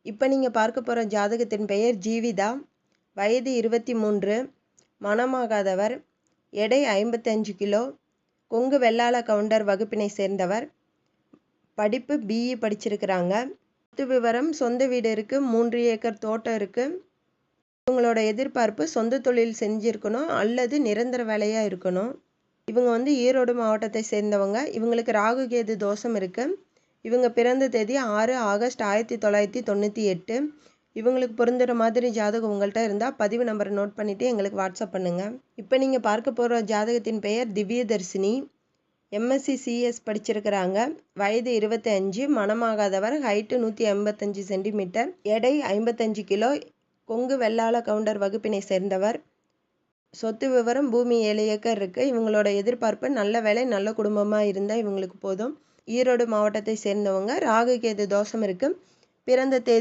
இப்போ நீங்கள் பார்க்க போகிற ஜாதகத்தின் பெயர் ஜீவிதா. வயது 23, மணமாகாதவர், எடை 55 கிலோ, கொங்கு வெள்ளாள கவுண்டர் வகுப்பினை சேர்ந்தவர். படிப்பு பிஇ படிச்சிருக்கிறாங்க. சொத்து விவரம்: சொந்த வீடு இருக்குது, 3 ஏக்கர் தோட்டம் இருக்குது. இவங்களோட எதிர்பார்ப்பு சொந்த தொழில் செஞ்சுருக்கணும் அல்லது நிரந்தர வேலையாக இருக்கணும். இவங்க ஈரோடு மாவட்டத்தை சேர்ந்தவங்க. இவங்களுக்கு ராகு கேது தோஷம் இருக்குது. இவங்க பிறந்த தேதி 6 ஆகஸ்ட் 1998. இவங்களுக்கு பொருந்துகிற மாதிரி ஜாதகம் உங்கள்கிட்ட இருந்தால் பதிவு நம்பரை நோட் பண்ணிவிட்டு எங்களுக்கு வாட்ஸ்அப் பண்ணுங்கள். இப்போ நீங்கள் பார்க்க போகிற ஜாதகத்தின் பெயர் திவ்யதர்ஷினி. MSc CS படிச்சிருக்கிறாங்க. வயது 25, மணமாகாதவர், ஹைட்டு 185 சென்டிமீட்டர், எடை 55 கிலோ, கொங்கு வெள்ளாள கவுண்டர் வகுப்பினை சேர்ந்தவர். சொத்து விவரம்: பூமி 7 ஏக்கர் இருக்குது. இவங்களோட எதிர்பார்ப்பு நல்ல வேலை, நல்ல குடும்பமாக இருந்தால் இவங்களுக்கு போதும். ஈரோடு மாவட்டத்தை சேர்ந்தவங்க. ராகு கேது தோஷம் இருக்குது. பிறந்த தேதி